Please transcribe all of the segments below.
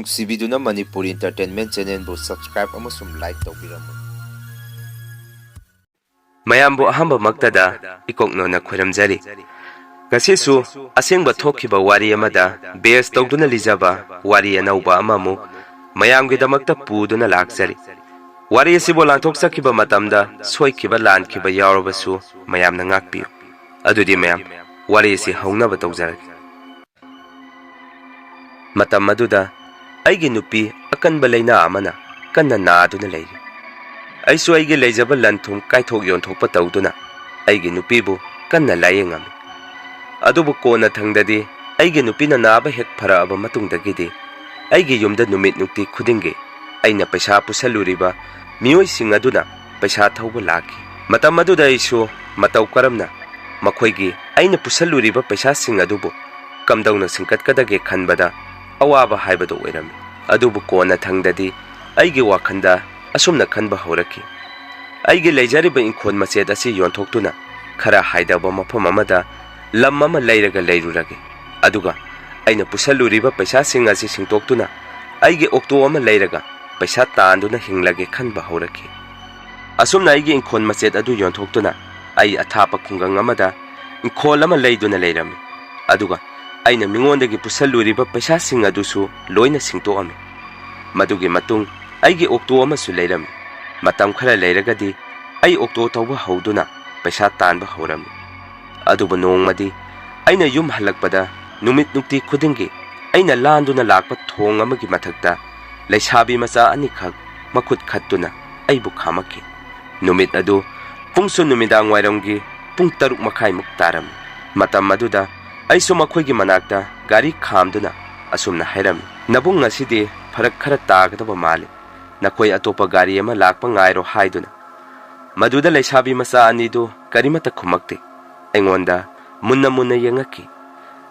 ꯅꯨꯡꯁꯤꯕꯤꯗꯨꯅ Manipuri entertainment ꯆꯦꯅꯦꯜꯕꯨ subscribe ꯑꯃꯁꯨꯡ like ꯇꯧꯕꯤꯔꯝꯃꯨ꯫ ꯃꯌꯥꯝꯕꯨ ꯑꯍꯥꯟꯕꯃꯛꯇꯗ ꯏꯀꯣꯛꯅꯣꯅ ꯈꯣꯏꯔꯝꯖꯔꯤ꯫ ꯉꯁꯤꯁꯨ ꯑꯁꯦꯡꯕ ꯊꯣꯛꯈꯤꯕ ꯋꯥꯔꯤ ꯑꯃꯗ ꯕꯦꯁ ꯇꯧꯗꯨꯅ ꯂꯤꯖꯕ ꯋꯥꯔꯤ ꯑꯅꯧꯕ ꯑꯃꯃꯨꯛ ꯃꯌꯥꯝꯒꯤꯗꯃꯛꯇ ꯄꯨꯗꯨꯅ ꯂꯥꯛꯆꯔꯤ꯫ ꯋꯥꯔꯤ ꯑꯁꯤꯕꯨ ꯂꯥꯟꯊꯣꯛꯆꯈꯤꯕ ꯃꯇꯝꯗ ꯁꯣꯏꯈꯤꯕ ꯂꯥꯟꯈꯤꯕ ꯌꯥꯎꯔꯕꯁꯨ ꯃꯌꯥꯝꯅ ꯉꯥꯛꯄꯤꯌꯨ꯫ ꯑꯗꯨꯗꯤ ꯃꯌꯥꯝ ꯋꯥꯔꯤ ꯑꯁꯤ ꯍꯧꯅꯕ ꯇꯧꯖꯔꯒꯦ꯫ ꯃꯇꯝ ꯑꯗꯨꯗ ꯑꯩꯒꯤ ꯅꯨꯄꯤ ꯑꯀꯟꯕ ꯂꯩꯅꯥ ꯑꯃꯅ ꯀꯟꯅ ꯅꯥꯗꯨꯅ ꯂꯩꯔꯤ꯫ ꯑꯩꯁꯨ ꯑꯩꯒꯤ ꯂꯩꯖꯕ ꯂꯟ ꯊꯨꯝ ꯀꯥꯏꯊꯣꯛ ꯌꯣꯟꯊꯣꯛꯄ ꯇꯧꯗꯨꯅ ꯑꯩꯒꯤ ꯅꯨꯄꯤꯕꯨ ꯀꯟꯅ ꯂꯥꯌꯦꯡꯉꯝꯃꯤ꯫ ꯑꯗꯨꯕꯨ ꯀꯣꯟꯅ ꯊꯪꯗꯗꯤ ꯑꯩꯒꯤ ꯅꯨꯄꯤꯅ ꯅꯥꯕ ꯍꯦꯛ ꯐꯔꯛꯑꯕ ꯃꯇꯨꯡꯗꯒꯤꯗꯤ ꯑꯩꯒꯤ ꯌꯨꯝꯗ ꯅꯨꯃꯤꯠ ꯅꯨꯡꯇꯤ ꯈꯨꯗꯤꯡꯒꯤ ꯑꯩꯅ ꯄꯩꯁꯥ ꯄꯨꯁꯜꯂꯨꯔꯤꯕ ꯃꯤꯑꯣꯏꯁꯤꯡ ꯑꯗꯨꯅ ꯄꯩꯁꯥ ꯊꯧꯕ ꯂꯥꯛꯈꯤ꯫ ꯃꯇꯝ ꯑꯗꯨꯗ ꯑꯩꯁꯨ ꯃꯇꯧ ꯀꯔꯝꯅ ꯃꯈꯣꯏꯒꯤ ꯑꯩꯅ ꯄꯨꯁꯜꯂꯨꯔꯤꯕ ꯄꯩꯁꯥꯁꯤꯡ ꯑꯗꯨꯕꯨ ꯀꯝꯗꯧꯅ ꯁꯤꯡꯀꯠꯀꯗꯒꯦ ꯈꯟꯕꯗ ꯑꯋꯥꯕ ꯍꯥꯏꯕꯗꯨ ꯑꯣꯏꯔꯝꯃꯤ꯫ ꯑꯗꯨꯕꯨ ꯀꯣꯟꯅ ꯊꯪꯗꯗꯤ ꯑꯩꯒꯤ ꯋꯥꯈꯜꯗ ꯑꯁꯨꯝꯅ ꯈꯟꯕ ꯍꯧꯔꯛꯈꯤ꯫ ꯑꯩꯒꯤ ꯂꯩꯖꯔꯤꯕ ꯏꯪꯈꯣꯜ ꯃꯆꯦꯠ ꯑꯁꯤ ꯌꯣꯟꯊꯣꯛꯇꯨꯅ ꯈꯔ ꯍꯥꯏꯗꯕ ꯃꯐꯝ ꯑꯃꯗ ꯂꯝ ꯑꯃ ꯂꯩꯔꯒ ꯂꯩꯔꯨꯔꯒꯦ꯫ ꯑꯗꯨꯒ ꯑꯩꯅ ꯄꯨꯁꯜꯂꯨꯔꯤꯕ ꯄꯩꯁꯥꯁꯤꯡ ꯑꯁꯤ ꯁꯤꯡꯇꯣꯛꯇꯨꯅ ꯑꯩꯒꯤ ꯑꯣꯛꯇꯣ ꯑꯃ ꯂꯩꯔꯒ ꯄꯩꯁꯥ ꯇꯥꯟꯗꯨꯅ ꯍꯤꯡꯂꯒꯦ ꯈꯟꯕ ꯍꯧꯔꯛꯈꯤ꯫ ꯑꯁꯨꯝꯅ ꯑꯩꯒꯤ ꯏꯪꯈꯣꯜ ꯃꯆꯦꯠ ꯑꯗꯨ ꯌꯣꯟꯊꯣꯛꯇꯨꯅ ꯑꯩ ꯑꯊꯥꯞꯄ ꯈꯨꯡꯒꯪ ꯑꯃꯗ ꯏꯪꯈꯣꯜ ꯑꯃ ꯂꯩꯗꯨꯅ ꯂꯩꯔꯝꯃꯤ꯫ ꯑꯗꯨꯒ ꯑꯩꯅ ꯃꯤꯉꯣꯟꯗꯒꯤ ꯄꯨꯁꯜꯂꯨꯔꯤꯕ ꯄꯩꯁꯥꯁꯤꯡ ꯑꯗꯨꯁꯨ ꯂꯣꯏꯅ ꯁꯤꯡꯇꯣꯛꯑꯝꯃꯤ꯫ ꯃꯗꯨꯒꯤ ꯃꯇꯨꯡ ꯑꯩꯒꯤ ꯑꯣꯛꯇꯣ ꯑꯃꯁꯨ ꯂꯩꯔꯝꯃꯤ꯫ ꯃꯇꯝ ꯈꯔ ꯂꯩꯔꯒꯗꯤ ꯑꯩ ꯑꯣꯛꯇꯣ ꯊꯧꯕ ꯍꯧꯗꯨꯅ ꯄꯩꯁా ꯇꯥꯟꯕ ꯍꯧꯔꯝꯃꯤ꯫ ꯑꯗꯨꯕꯨ ꯅꯣꯡꯃꯗꯤ ꯑꯩꯅ ꯌꯨꯝ ꯍꯜꯂꯛꯄꯗ ꯅꯨꯃꯤꯠ ꯅꯨꯡꯇꯤ ꯈꯨꯗꯤꯡꯒꯤ ꯑꯩꯅ ꯂꯥꯟꯗꯨꯅ ꯂꯥꯛꯄ ꯊꯣꯡ ꯑꯃꯒꯤ ꯃꯊꯛꯇ ꯂꯩꯁꯥꯕꯤ ꯃꯆꯥ ꯑꯅꯤꯈꯛ ꯃꯈꯨꯠ ꯈꯠꯇꯨꯅ ꯑꯩꯕꯨ ꯈꯥꯝꯃꯛꯈꯤ꯫ ꯅꯨꯃꯤꯠ ꯑꯗꯨ ꯄꯨꯡꯁꯨ ꯅꯨꯃꯤꯗꯥꯡ ꯋꯥꯏꯔꯝꯒꯤ ꯄꯨꯡ 6:30 ꯇꯥꯔꯝꯃꯤ꯫ ꯃꯇꯝ ꯑꯗꯨꯗ ꯑꯩꯁꯨ ꯃꯈꯣꯏꯒꯤ ꯃꯅꯥꯛꯇ ꯒꯥꯔꯤ ꯈꯥꯝꯗꯨꯅ ꯑꯁꯨꯝꯅ ꯍꯥꯏꯔꯝꯃꯤ, "ꯅꯕꯨꯡ ꯉꯁꯤꯗꯤ ꯐꯔꯛ ꯈꯔ ꯇꯥꯒꯗꯕ ꯃꯥꯜꯂꯤ꯫ ꯅꯈꯣꯏ ꯑꯇꯣꯞꯄ ꯒꯥꯔꯤ ꯑꯃ ꯂꯥꯛꯄ ꯉꯥꯏꯔꯣ" ꯍꯥꯏꯗꯨꯅ꯫ ꯃꯗꯨꯗ ꯂꯩꯁꯥꯕꯤ ꯃꯆꯥ ꯑꯅꯤꯗꯨ ꯀꯔꯤꯃꯠꯇ ꯈꯨꯝꯃꯛꯇꯦ꯫ ꯑꯩꯉꯣꯟꯗ ꯃꯨꯟꯅ ꯃꯨꯟꯅ ꯌꯦꯡꯉꯛꯈꯤ꯫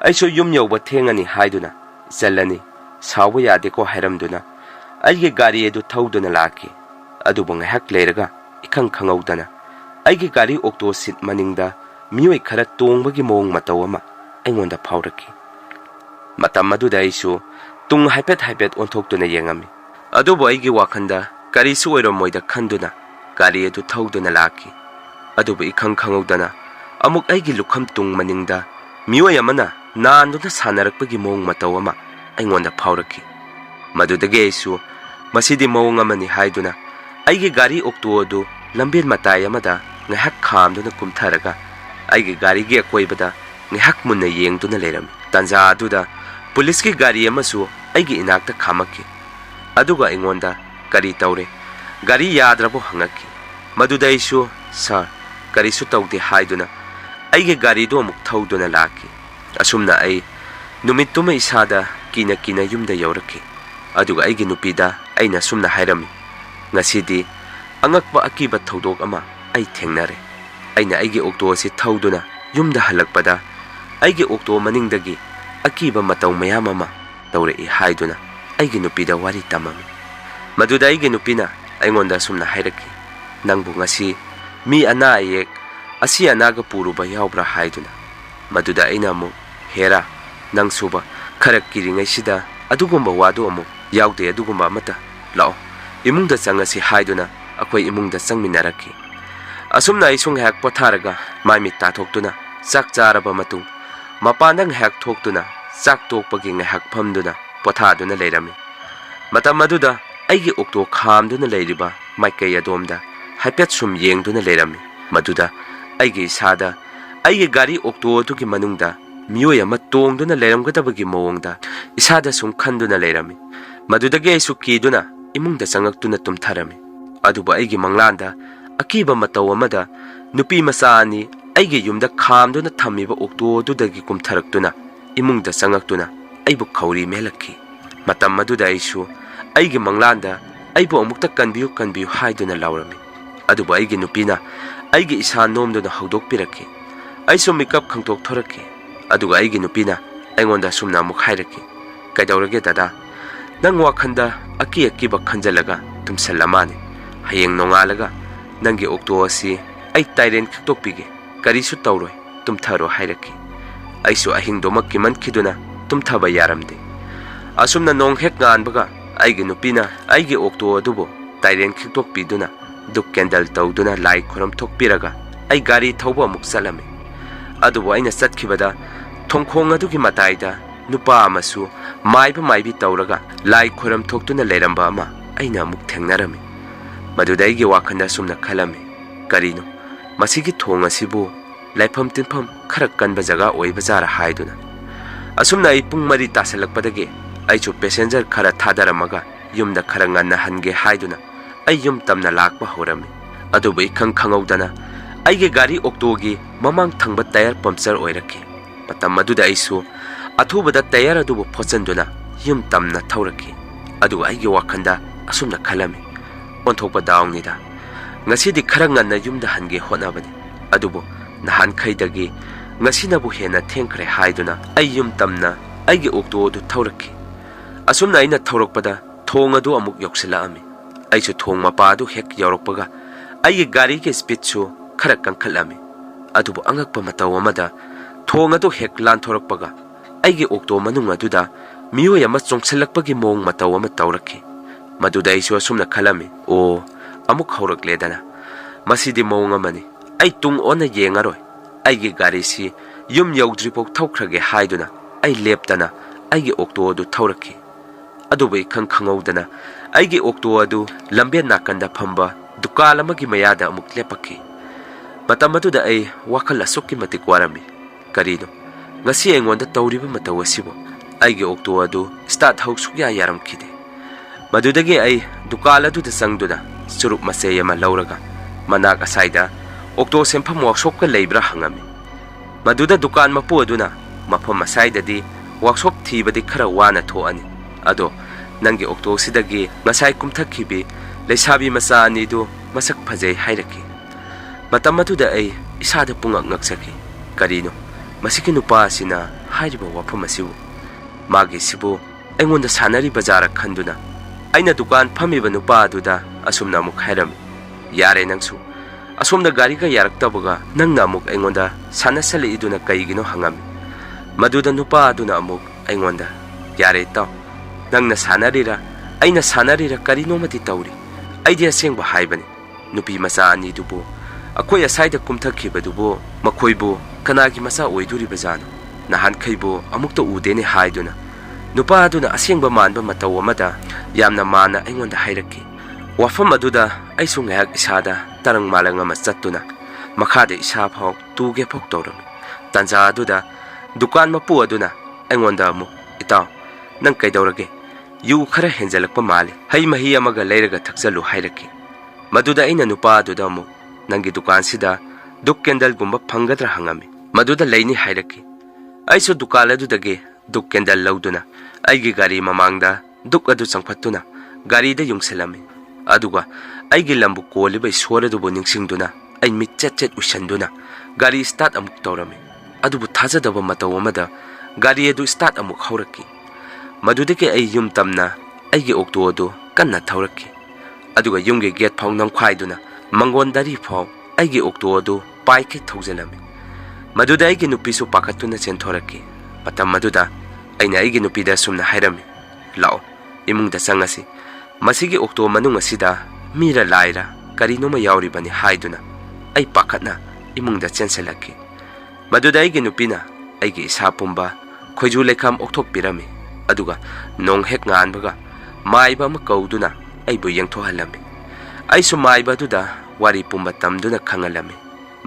ꯑꯩꯁꯨ ꯌꯨꯝ ꯌꯧꯕ ꯊꯦꯡꯉꯅꯤ ꯍꯥꯏꯗꯨꯅ "ꯏꯆꯜꯂꯅꯤ ꯁꯥꯎꯕ ꯌꯥꯗꯦꯀꯣ" ꯍꯥꯏꯔꯝꯗꯨꯅ ꯑꯩꯒꯤ ꯒꯥꯔꯤ ꯑꯗꯨ ꯊꯧꯗꯨꯅ ꯂꯥꯛꯈꯤ꯫ ꯑꯗꯨꯕꯨ ꯉꯥꯏꯍꯥꯛ ꯂꯩꯔꯒ ꯏꯈꯪ ꯈꯪꯍꯧꯗꯅ ꯑꯩꯒꯤ ꯒꯥꯔꯤ ꯑꯣꯛꯇꯣ ꯁꯤꯠ ꯃꯅꯤꯡꯗ ꯃꯤꯑꯣꯏ ꯈꯔ ꯇꯣꯡꯕꯒꯤ ꯃꯑꯣꯡ ꯃꯇꯧ ꯑꯃ ꯑꯩꯉꯣꯟꯗ ꯐꯥꯎꯔꯛꯈꯤ꯫ ꯃꯇꯝ ꯑꯗꯨꯗ ꯑꯩꯁꯨ ꯇꯨꯡ ꯍꯥꯏꯐꯦꯠ ꯑꯣꯟꯊꯣꯛꯇꯨꯅ ꯌꯦꯡꯉꯝꯃꯤ꯫ ꯑꯗꯨꯕꯨ ꯑꯩꯒꯤ ꯋꯥꯈꯜꯗ ꯀꯔꯤꯁꯨ ꯑꯣꯏꯔꯝꯃꯣꯏꯗ ꯈꯟꯗꯨꯅ ꯒꯥꯔꯤ ꯑꯗꯨ ꯊꯧꯗꯨꯅ ꯂꯥꯛꯈꯤ꯫ ꯑꯗꯨꯕꯨ ꯏꯈꯪ ꯈꯪꯍꯧꯗꯅ ꯑꯃꯨꯛ ꯑꯩꯒꯤ ꯂꯨꯈꯝ ꯇꯨꯡ ꯃꯅꯤꯡꯗ ꯃꯤꯑꯣꯏ ꯑꯃꯅ ꯅꯥꯟꯗꯨꯅ ꯁꯥꯟꯅꯔꯛꯄꯒꯤ ꯃꯑꯣꯡ ꯃꯇꯧ ꯑꯃ ꯑꯩꯉꯣꯟꯗ ꯐꯥꯎꯔꯛꯈꯤ꯫ ꯃꯗꯨꯗꯒꯤ ꯑꯩꯁꯨ ꯃꯁꯤꯗꯤ ꯃꯑꯣꯡ ꯑꯃꯅꯤ ꯍꯥꯏꯗꯨꯅ ꯑꯩꯒꯤ ꯒꯥꯔꯤ ꯑꯣꯛꯇꯣ ꯑꯗꯨ ꯂꯝꯕꯦꯟ ꯃꯇꯥꯏ ꯑꯃꯗ ꯉꯥꯏꯍꯥꯛ ꯈꯥꯝꯗꯨꯅ ꯀꯨꯝꯊꯔꯒ ꯑꯩꯒꯤ ꯒꯥꯔꯤꯒꯤ ꯑꯀꯣꯏꯕꯗ ꯉꯥꯏꯍꯥꯛ ꯃꯨꯟꯅ ꯌꯦꯡꯗꯨꯅ ꯂꯩꯔꯝꯃꯤ꯫ ꯇꯥꯟꯖꯥ ꯑꯗꯨꯗ ꯄꯨꯂꯤꯁꯀꯤ ꯒꯥꯔꯤ ꯑꯃꯁꯨ ꯑꯩꯒꯤ ꯏꯅꯥꯛꯇ ꯈꯥꯝꯃꯛꯈꯤ꯫ ꯑꯗꯨꯒ ꯑꯩꯉꯣꯟꯗ "ꯀꯔꯤ ꯇꯧꯔꯦ? ꯒꯥꯔꯤ ꯌꯥꯗ꯭ꯔꯕꯣ?" ꯍꯪꯉꯛꯈꯤ꯫ ꯃꯗꯨꯗ ꯑꯩꯁꯨ "ꯁꯥꯔ, ꯀꯔꯤꯁꯨ ꯇꯧꯗꯦ" ꯍꯥꯏꯗꯨꯅ ꯑꯩꯒꯤ ꯒꯥꯔꯤꯗꯨ ꯑꯃꯨꯛ ꯊꯧꯗꯨꯅ ꯂꯥꯛꯈꯤ꯫ ꯑꯁꯨꯝꯅ ꯑꯩ ꯅꯨꯃꯤꯠꯇꯨꯃ ꯏꯁꯥꯗ ꯀꯤꯅ ꯀꯤꯅ ꯌꯨꯝꯗ ꯌꯧꯔꯛꯈꯤ꯫ ꯑꯗꯨꯒ ꯑꯩꯒꯤ ꯅꯨꯄꯤꯗ ꯑꯩꯅ ꯑꯁꯨꯝꯅ ꯍꯥꯏꯔꯝꯃꯤ, "ꯉꯁꯤꯗꯤ ꯑꯉꯛꯄ ꯑꯀꯤꯕ ꯊꯧꯗꯣꯛ ꯑꯃ ꯑꯩ ꯊꯦꯡꯅꯔꯦ꯫ ꯑꯩꯅ ꯑꯩꯒꯤ ꯑꯣꯛꯇꯣ ꯑꯁꯤ ꯊꯧꯗꯨꯅ ꯌꯨꯝꯗ ꯍꯜꯂꯛꯄꯗ ꯑꯩꯒꯤ ꯑꯣꯛꯇꯣ ꯃꯅꯤꯡꯗꯒꯤ ꯑꯀꯤꯕ ꯃꯇꯧ ꯃꯌꯥꯝ ꯑꯃ ꯇꯧꯔꯛꯏ" ꯍꯥꯏꯗꯨꯅ ꯑꯩꯒꯤ ꯅꯨꯄꯤꯗ ꯋꯥꯔꯤ ꯇꯝꯃꯝꯃꯤ꯫ ꯃꯗꯨꯗ ꯑꯩꯒꯤ ꯅꯨꯄꯤꯅ ꯑꯩꯉꯣꯟꯗ ꯑꯁꯨꯝꯅ ꯍꯥꯏꯔꯛꯈꯤ, "ꯅꯪꯕꯨ ꯉꯁꯤ ꯃꯤ ꯑꯅꯥ ꯑꯌꯦꯛ ꯑꯁꯤ ꯑꯅꯥꯒ ꯄꯨꯔꯨꯕ ꯌꯥꯎꯕ꯭ꯔꯥ?" ꯍꯥꯏꯗꯨꯅ꯫ ꯃꯗꯨꯗ ꯑꯩꯅ ꯑꯃꯨꯛ, "ꯍꯦꯔꯥ, ꯅꯪꯁꯨꯕ ꯈꯔ ꯀꯤꯔꯤꯉꯩꯁꯤꯗ ꯑꯗꯨꯒꯨꯝꯕ ꯋꯥꯗꯨ ꯑꯃꯨꯛ ꯌꯥꯎꯗꯦ ꯑꯗꯨꯒꯨꯝꯕ ꯑꯃꯠꯇ, ꯂꯥꯛꯑꯣ ꯏꯃꯨꯡꯗ ꯆꯪꯉꯁꯤ" ꯍꯥꯏꯗꯨꯅ ꯑꯩꯈꯣই ꯏꯃꯨꯡꯗ ꯆꯪꯃꯤꯟꯅꯔꯛꯈꯤ꯫ ꯑꯁꯨꯝꯅ ꯑꯩꯁꯨ ꯉꯥꯏꯍꯥꯛ ꯄꯣꯊꯥꯔꯒ ꯃꯥꯏ ꯃꯤꯠ ꯇꯥꯊꯣꯛꯇꯨꯅ ꯆꯥꯛ ꯆꯥꯔꯕ ꯃꯇꯨꯡ ꯃꯄꯥꯟꯗ ꯉꯥꯏꯍꯥꯛ ꯊꯣꯛꯇꯨꯅ ꯆꯥꯛ ꯇꯣꯛꯄꯒꯤ ꯉꯥꯏꯍꯥꯛ ꯐꯝꯗꯨꯅ ꯄꯣꯊꯥꯗꯨꯅ ꯂꯩꯔꯝꯃꯤ꯫ ꯃꯇꯝ ꯑꯗꯨꯗ ꯑꯩꯒꯤ ꯑꯣꯛꯇꯣ ꯈꯥꯝꯗꯨꯅ ꯂꯩꯔꯤꯕ ꯃꯥꯏꯀꯩ ꯑꯗꯣꯝꯗ ꯍꯥꯏꯐꯦꯠ ꯁꯨꯝ ꯌꯦꯡꯗꯨꯅ ꯂꯩꯔꯝꯃꯤ꯫ ꯃꯗꯨꯗ ꯑꯩꯒꯤ ꯏꯁꯥꯗ ꯑꯩꯒꯤ ꯒꯥꯔꯤ ꯑꯣꯛꯇꯣ ꯑꯗꯨꯒꯤ ꯃꯅꯨꯡꯗ ꯃꯤꯑꯣꯏ ꯑꯃ ꯇꯣꯡꯗꯨꯅ ꯂꯩꯔꯝꯒꯗꯕꯒꯤ ꯃꯑꯣꯡꯗ ꯏꯁꯥꯗ ꯁꯨꯝ ꯈꯟꯗꯨꯅ ꯂꯩꯔꯝꯃꯤ꯫ ꯃꯗꯨꯗꯒꯤ ꯑꯩꯁꯨ ꯀꯤꯗꯨꯅ ꯏꯃꯨꯡꯗ ꯆꯪꯉꯛꯇꯨꯅ ꯇꯨꯝꯊꯔꯝꯃꯤ꯫ ꯑꯗꯨꯕꯨ ꯑꯩꯒꯤ ꯃꯪꯂꯥꯟꯗ ꯑꯀꯤꯕ ꯃꯇꯧ ꯑꯃꯗ ꯅꯨꯄꯤ ꯃꯆꯥ ꯑꯅꯤ ꯑꯩꯒꯤ ꯌꯨꯝꯗ ꯈꯥꯝꯗꯨꯅ ꯊꯝꯃꯤꯕ ꯑꯣꯛꯇꯣ ꯑꯗꯨꯗꯒꯤ ꯀꯨꯝꯊꯔꯛꯇꯨꯅ ꯏꯃꯨꯡꯗ ꯆꯪꯉꯛꯇꯨꯅ ꯑꯩꯕꯨ ꯈꯧꯔꯤ ꯃꯦꯜꯂꯛꯈꯤ꯫ ꯃꯇꯝ ꯑꯗꯨꯗ ꯑꯩꯁꯨ ꯑꯩꯒꯤ ꯃꯪꯂꯥꯟꯗ ꯑꯩꯕꯨ ꯑꯃꯨꯛꯇ "ꯀꯟꯕꯤꯌꯨ ꯀꯟꯕꯤꯌꯨ" ꯍꯥꯏꯗꯨꯅ ꯂꯥꯎꯔꯝꯃꯤ꯫ ꯑꯗꯨꯕꯨ ꯑꯩꯒꯤ ꯅꯨꯄꯤꯅ ꯑꯩꯒꯤ ꯏꯁꯥ ꯅꯣꯝꯗꯨꯅ ꯍꯧꯗꯣꯛꯄꯤꯔꯛꯈꯤ꯫ ꯑꯩꯁꯨ ꯃꯤꯀꯞ ꯈꯪꯇꯣꯛꯊꯣꯔꯛꯈꯤ꯫ ꯑꯗꯨꯒ ꯑꯩꯒꯤ ꯅꯨꯄꯤꯅ ꯑꯩꯉꯣꯟꯗ ꯑꯁꯨꯝꯅ ꯑꯃꯨꯛ ꯍꯥꯏꯔꯛꯈꯤ, "ꯀꯩꯗꯧꯔꯒꯦ ꯗꯗꯥ? ꯅꯪ ꯋꯥꯈꯟꯗ ꯑꯀꯤꯕ ꯈꯟꯖꯜꯂꯒ ꯇꯨꯝꯁꯜꯂ ꯃꯥꯅꯤ꯫ ꯍꯌꯦꯡ ꯅꯣꯡꯉꯥꯜꯂꯒ ꯅꯪꯒꯤ ꯑꯣꯛꯇꯣ ꯑꯁꯤ ꯑꯩ ꯇꯥꯏꯔꯦꯟ ꯈꯤꯛꯇꯣꯛꯄꯤꯒꯦ, ꯀꯔꯤꯁꯨ ꯇꯧꯔꯣꯏ, ꯇꯨꯝꯊꯔꯣ" ꯍꯥꯏꯔꯛꯈꯤ꯫ ꯑꯩꯁꯨ ꯑꯍꯤꯡꯗꯨꯃ ꯀꯤꯃꯟꯈꯤꯗꯨꯅ ꯇꯨꯝꯊꯕ ꯌꯥꯔꯝꯗꯦ꯫ Asumna nong hek nganbaga aigi nupina aigi okto adubo tairen khikdokpiduna duk candle tawduna lai khoram thokpiraga ai gari thawba amuk salame adubo aina satkhibada thongkhong adugi mataida nupa amasu maibi tawraga lai khoram thoktuna leiramba ama aina amuk thengnarami maduda aigi wakhanda sumna khalame karino masigi thong asibu laifam tinfam khara kanba jaga oiba jara haiduna asumna ai pung mari tasalakpadage aichu passenger khara thadaramaga yumda khara nganna hange haiduna ai yum tamna lakpa horami adubu ikhang khangaudana aige gari oktogi mamang thangba tire puncture oiraki patam maduda aisu athubada tire adubu phochanduna yum tamna thauraki adu aige wakhanda asumna khalami onthokpa dawngnida ngasidi khara nganna yumda hange honabani adubu nahan khaidagi ngasinabu hena thengkhre haiduna ai yum tamna aige okto du thauraki asumna aina thaurakpada thong adu amuk yoksila-ami aisu thong mapa adu hek yaurokpaga aige gari ke speed su khara kangkhalami adubu angakpa mataw amada thong adu hek lan thorakpaga aige okto manung aduda miyoi ama chongselakpagi mong mataw ama tawrakhi maduda aisu asumna khalami o amuk haurakledana masidi mong amani ai tung ona yengaroi aige gari si yum yaudripok thaukrage haiduna ai leptana aige okto adu thaurakhi adubu ikhang khangaudana aige okto adu lambe nakanda phamba dukal amagi mayada amuk lepakhi matam aduda ai wakhal asukki matik warami karino ngasi engonda tawriba mataw asibo aige okto adu start hauk sukya yaramkhide madudagi ai dukal aduda sangduna surup maseyama lauraga manak asaida okto sempham workshop ka leibra hangami maduda dukan mapu aduna mafam asaidadi workshop thibadi khara wana thoani ado nangi okto sidagi ngasai kumthakhibi leisabi masa ani du masak phajai hairaki matam atuda ai isada pungak ngaksaki karino masiki nupa asina hairiba wafam asibu magi sibu engonda sanari bazara khanduna aina dukan phamiba nupa aduda asumna amuk hairam yare nangsu asomda gari ka yaraktabaga nangna amuk engonda sanasale iduna kaigino hangami maduda nupa aduna amuk engonda yare taw nangna sanarira aina sanarira karino mati tawri aidi asengba haibani nupi masa ani dubu akhoi asaida kumthakhibadubu makhoibu kanagi masa oiduri bazano nahan khaibo amukta udene haiduna nupa aduna asengba manba mataw amada yamna mana engonda hairaki wafam aduda aisu ngayak isada tarang malang ama chattuna makhade isa phau tuge phok tawrami tanja aduda dukan mapu aduna engonda amu itaw nang kaidawrage yu khara henjalakpa mali hai mahi amaga leiraga thakjalu hairaki maduda aina nupa aduda amu nangi dukan sida duk candle gumba phangadra hangami maduda leini hairaki aisu dukan adudage duk candle lauduna aigi gari mamangda duk adu changphattuna gari da yungselami aduga aigi lambu koliba iswaradubu ningsingduna ai mit chat usanduna gari start amuk tawrami adubu thajadaba mataw amada gari adu start amuk hauraki madudike ai yum tamna aigi okto adu kanna thawraki aduga yumge gate phau nangkhwaiduna mangon dari phau aigi okto adu paike thaujalami maduda aigi nupisu pakatuna chenthoraki patam maduda aina aigi nupida sumna hairami lao imungda changasi masigi okto manung asida mira laira karinoma yauribani haiduna ai pakatna imungda chenselaki maduda aigi nupina aigi isa pumba khoiju lekham okthok pirami aduga nong hek nganbaga maiba ma kauduna aibu yengthohalami aisu maiba duda wari pumba tamduna khangalami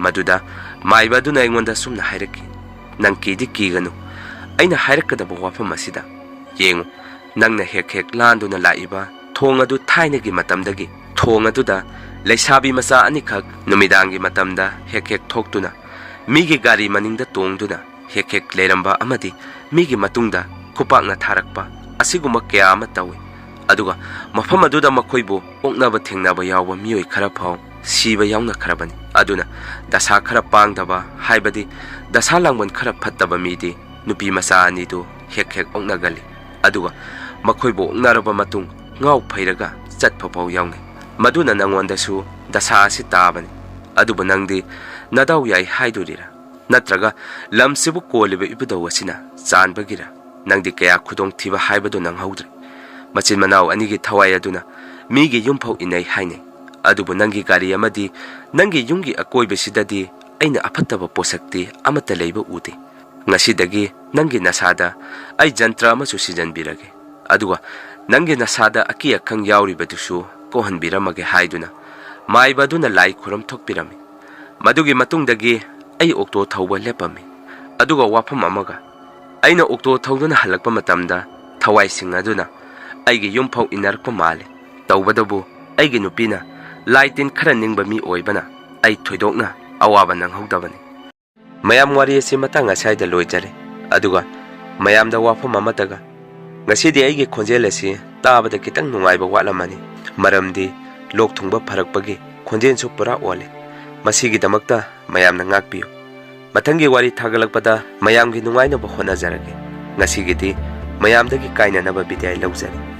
maduda maiba duna engonda sumna hairaki nangkidi kiganu aina hairakadaba wafam asida yengu nangna hek landuna laiba thong adu thainagi matamdagi thong aduda leisabi masa anikhak numidangi matamda hek thoktuna migi gari maningda tongduna hek leramba amadi migi matungda kupakna tharakpa asiguma kya ama tawi aduga mafam aduda makhoibu oknaba thengnaba yawa miyoi khara phau siba yauna kharabani aduna dasa khara pangdaba haibadi dasa langban khara phattaba midi nupi masa ani du hek oknagali aduga makhoibu oknaraba matung ngau phairaga chatpha phau yaungi maduna nangondasu dasa si tabani aduba nangdi nadaw yai haidurira natraga lamsibu kolibe ibudawasina chanbagira ꯅꯪꯗꯤ ꯀꯌꯥ ꯈꯨꯗꯣꯡꯊꯤꯕ ꯍꯥꯏꯕꯗꯨ ꯅꯪꯍꯧꯗ꯭ꯔꯦ꯫ ꯃꯆꯤꯟ ꯃꯅꯥꯎ ꯑꯅꯤꯒꯤ ꯊꯋꯥꯏ ꯑꯗꯨꯅ ꯃꯤꯒꯤ ꯌꯨꯝꯐꯥꯎ ꯏꯟꯅꯩ ꯍꯥꯏꯅꯩ, ꯑꯗꯨꯕꯨ ꯅꯪꯒꯤ ꯒꯥꯔꯤ ꯑꯃꯗꯤ ꯅꯪꯒꯤ ꯌꯨꯝꯒꯤ ꯑꯀꯣꯏꯕꯁꯤꯗꯗꯤ ꯑꯩꯅ ꯑꯐꯠꯇꯕ ꯄꯣꯠꯁꯛꯇꯤ ꯑꯃꯠꯇ ꯂꯩꯕ ꯎꯗꯦ꯫ ꯉꯁꯤꯗꯒꯤ ꯅꯪꯒꯤ ꯅꯁꯥꯗ ꯑꯩ ꯖꯟꯇ꯭ꯔ ꯑꯃꯁꯨ ꯁꯤꯖꯟꯕꯤꯔꯒꯦ, ꯑꯗꯨꯒ ꯅꯪꯒꯤ ꯅꯁꯥꯗ ꯑꯀꯤ ꯑꯈꯪ ꯌꯥꯎꯔꯤꯕꯗꯨꯁꯨ ꯀꯣꯛꯍꯟꯕꯤꯔꯝꯃꯒꯦ ꯍꯥꯏꯗꯨꯅ ꯃꯥꯏꯕ ꯑꯗꯨꯅ ꯂꯥꯏ ꯈꯨꯔꯝ ꯊꯣꯛꯄꯤꯔꯝꯃꯤ꯫ ꯃꯗꯨꯒꯤ ꯃꯇꯨꯡꯗꯒꯤ ꯑꯩ ꯑꯣꯛꯇꯣ ꯊꯧꯕ ꯂꯦꯞꯄꯝꯃꯤ, ꯑꯗꯨꯒ ꯋꯥꯐꯝ ꯑꯃꯒ, ꯑꯩꯅ ꯑꯣꯛꯇꯣ ꯊꯧꯗꯨꯅ ꯍꯜꯂꯛꯄ ꯃꯇꯝꯗ ꯊꯋꯥꯏꯁꯤꯡ ꯑꯗꯨꯅ ꯑꯩꯒꯤ ꯌꯨꯝꯐꯥꯎ ꯏꯟꯅꯔꯛꯄ ꯃꯥꯜꯂꯤ꯫ ꯇꯧꯕꯗꯕꯨ ꯑꯩꯒꯤ ꯅꯨꯄꯤꯅ ꯂꯥꯏ ꯇꯤꯟ ꯈꯔ ꯅꯤꯡꯕ ꯃꯤ ꯑꯣꯏꯕꯅ ꯑꯩ ꯊꯣꯏꯗꯣꯛꯅ ꯑꯋꯥꯕ ꯅꯪꯍꯧꯗꯕꯅꯤ꯫ ꯃꯌꯥꯝ ꯋꯥꯔꯤ ꯑꯁꯤ ꯃꯇꯥꯡ ꯑꯁ꯭ꯋꯥꯏꯗ ꯂꯣꯏꯖꯔꯦ, ꯑꯗꯨꯒ ꯃꯌꯥꯝꯗ ꯋꯥꯐꯝ ꯑꯃꯠꯇꯒ, ꯉꯁꯤꯗꯤ ꯑꯩꯒꯤ ꯈꯣꯟꯖꯦꯜ ꯑꯁꯤ ꯇꯥꯕꯗ ꯈꯤꯇꯪ ꯅꯨꯡꯉꯥꯏꯕ ꯋꯥꯠꯂꯝꯃꯅꯤ, ꯃꯔꯝꯗꯤ ꯂꯣꯛ ꯊꯨꯡꯕ ꯐꯔꯛꯄꯒꯤ ꯈꯣꯟꯖꯦꯜꯁꯨ ꯄꯨꯔꯥ ꯑꯣꯜꯂꯦ꯫ ꯃꯁꯤꯒꯤꯗꯃꯛꯇ ꯃꯌꯥꯝꯅ ꯉꯥꯛꯄꯤꯌꯨ꯫ ꯃꯊꯪꯒꯤ ꯋꯥꯔꯤ ꯊꯥꯒꯠꯂꯛꯄꯗ ꯃꯌꯥꯝꯒꯤ ꯅꯨꯡꯉꯥꯏꯅꯕ ꯍꯣꯠꯅꯖꯔꯒꯦ꯫ ꯉꯁꯤꯒꯤꯗꯤ ꯃꯌꯥꯝꯗꯒꯤ ꯀꯥꯏꯅꯅꯕ ꯕꯤꯗꯥꯏ ꯂꯧꯖꯔꯤ꯫